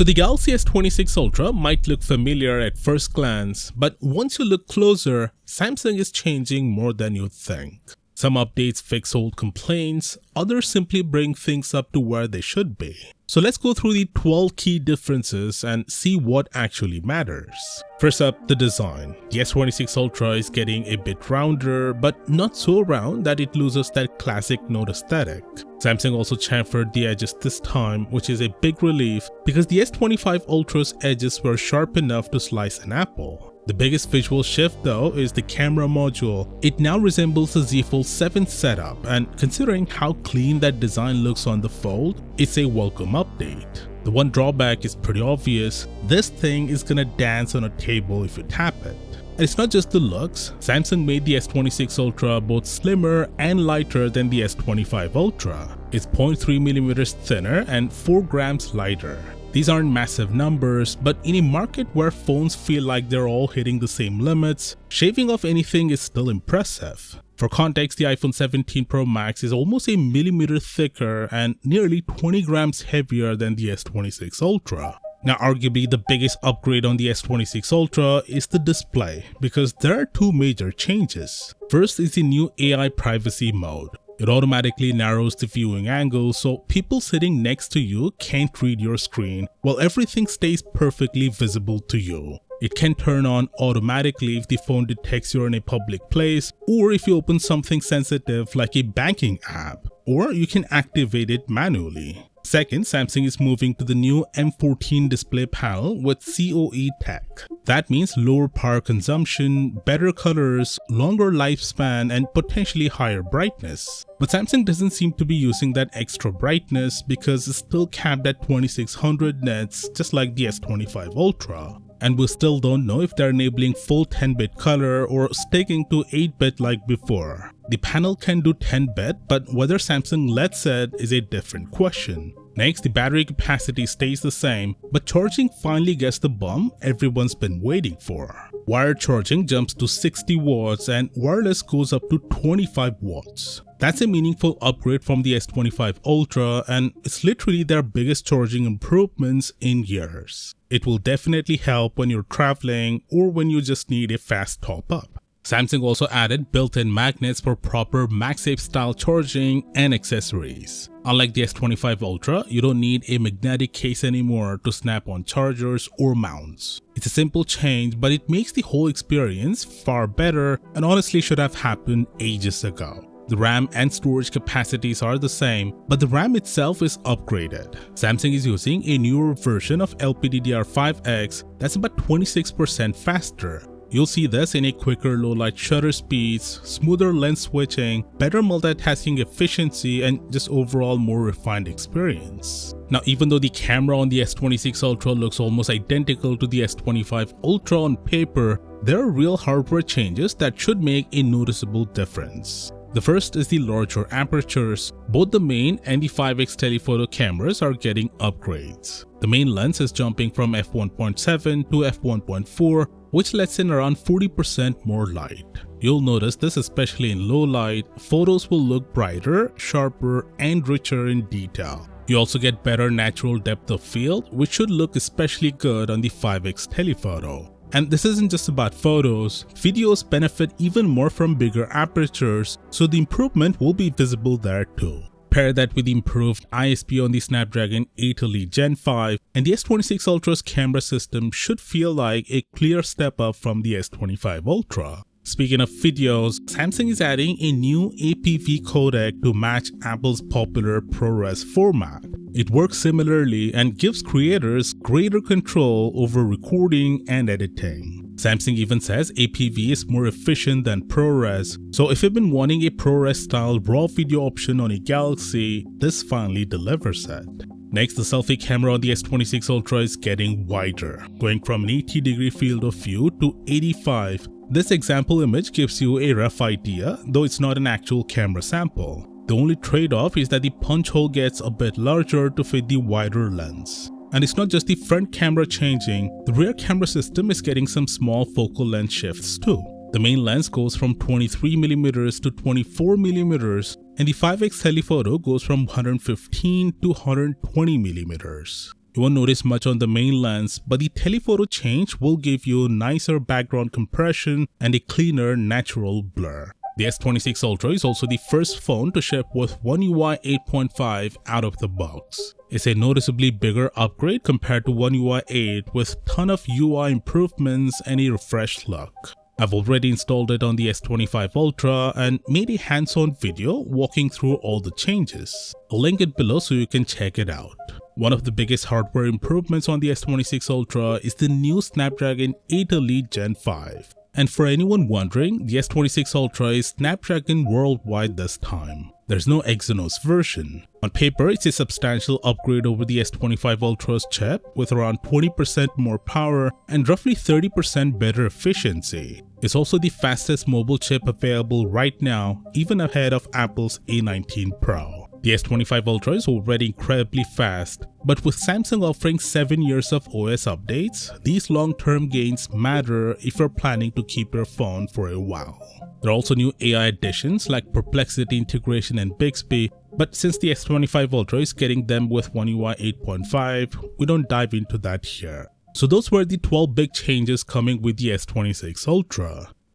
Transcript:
So the Galaxy S26 Ultra might look familiar at first glance, but once you look closer, Samsung is changing more than you'd think. Some updates fix old complaints, others simply bring things up to where they should be. So let's go through the 12 key differences and see what actually matters. First up, the design. The S26 Ultra is getting a bit rounder, but not so round that it loses that classic Note aesthetic. Samsung also chamfered the edges this time, which is a big relief because the S25 Ultra's edges were sharp enough to slice an apple. The biggest visual shift though is the camera module. It now resembles the Z Fold 7 setup, and considering how clean that design looks on the Fold, it's a welcome update. The one drawback is pretty obvious. This thing is gonna dance on a table if you tap it. And it's not just the looks. Samsung made the S26 Ultra both slimmer and lighter than the S25 Ultra. It's 0.3mm thinner and 4 grams lighter. These aren't massive numbers, but in a market where phones feel like they're all hitting the same limits, shaving off anything is still impressive. For context, the iPhone 17 Pro Max is almost a millimeter thicker and nearly 20 grams heavier than the S26 Ultra. Now, arguably the biggest upgrade on the S26 Ultra is the display, because there are two major changes. First is the new AI privacy mode. It automatically narrows the viewing angle so people sitting next to you can't read your screen, while everything stays perfectly visible to you. It can turn on automatically if the phone detects you're in a public place, or if you open something sensitive like a banking app, or you can activate it manually. Second, Samsung is moving to the new M14 display panel with COE tech. That means lower power consumption, better colors, longer lifespan, and potentially higher brightness. But Samsung doesn't seem to be using that extra brightness because it's still capped at 2600 nits, just like the S25 Ultra. And we still don't know if they're enabling full 10-bit color or sticking to 8-bit like before. The panel can do 10-bit, but whether Samsung lets it is a different question. Next, the battery capacity stays the same, but charging finally gets the bump everyone's been waiting for. Wired charging jumps to 60 watts and wireless goes up to 25 watts. That's a meaningful upgrade from the S25 Ultra, and it's literally their biggest charging improvements in years. It will definitely help when you're traveling or when you just need a fast top-up. Samsung also added built-in magnets for proper MagSafe style charging and accessories. Unlike the S25 Ultra, you don't need a magnetic case anymore to snap on chargers or mounts. It's a simple change, but it makes the whole experience far better and honestly should have happened ages ago. The RAM and storage capacities are the same, but the RAM itself is upgraded. Samsung is using a newer version of LPDDR5X that's about 26% faster. You'll see this in a quicker low-light shutter speeds, smoother lens switching, better multitasking efficiency, and just overall more refined experience. Now, even though the camera on the S26 Ultra looks almost identical to the S25 Ultra on paper, there are real hardware changes that should make a noticeable difference. The first is the larger apertures. Both the main and the 5x telephoto cameras are getting upgrades. The main lens is jumping from f1.7 to f1.4, which lets in around 40% more light. You'll notice this especially in low light. Photos will look brighter, sharper, and richer in detail. You also get better natural depth of field, which should look especially good on the 5x telephoto. And this isn't just about photos. Videos benefit even more from bigger apertures, so the improvement will be visible there too. Pair that with the improved ISP on the Snapdragon 8 Elite Gen 5, and the S26 Ultra's camera system should feel like a clear step up from the S25 Ultra. Speaking of videos, Samsung is adding a new APV codec to match Apple's popular ProRes format. It works similarly and gives creators greater control over recording and editing. Samsung even says APV is more efficient than ProRes, so if you've been wanting a ProRes style raw video option on a Galaxy, this finally delivers it. Next, the selfie camera on the S26 Ultra is getting wider, going from an 80-degree field of view to 85. This example image gives you a rough idea, though it's not an actual camera sample. The only trade-off is that the punch hole gets a bit larger to fit the wider lens. And it's not just the front camera changing, the rear camera system is getting some small focal length shifts too. The main lens goes from 23mm to 24mm, and the 5x telephoto goes from 115 to 120mm. You won't notice much on the main lens, but the telephoto change will give you nicer background compression and a cleaner natural blur. The S26 Ultra is also the first phone to ship with One UI 8.5 out of the box. It's a noticeably bigger upgrade compared to One UI 8 with ton of UI improvements and a refreshed look. I've already installed it on the S25 Ultra and made a hands-on video walking through all the changes. I'll link it below so you can check it out. One of the biggest hardware improvements on the S26 Ultra is the new Snapdragon 8 Elite Gen 5. And for anyone wondering, the S26 Ultra is Snapdragon worldwide this time. There's no Exynos version. On paper, it's a substantial upgrade over the S25 Ultra's chip with around 20% more power and roughly 30% better efficiency. It's also the fastest mobile chip available right now, even ahead of Apple's A19 Pro. The S25 Ultra is already incredibly fast, but with Samsung offering 7 years of OS updates, these long-term gains matter if you're planning to keep your phone for a while. There are also new AI additions like Perplexity integration and Bixby, but since the S25 Ultra is getting them with One UI 8.5, we don't dive into that here. So those were the 12 big changes coming with the S26 Ultra.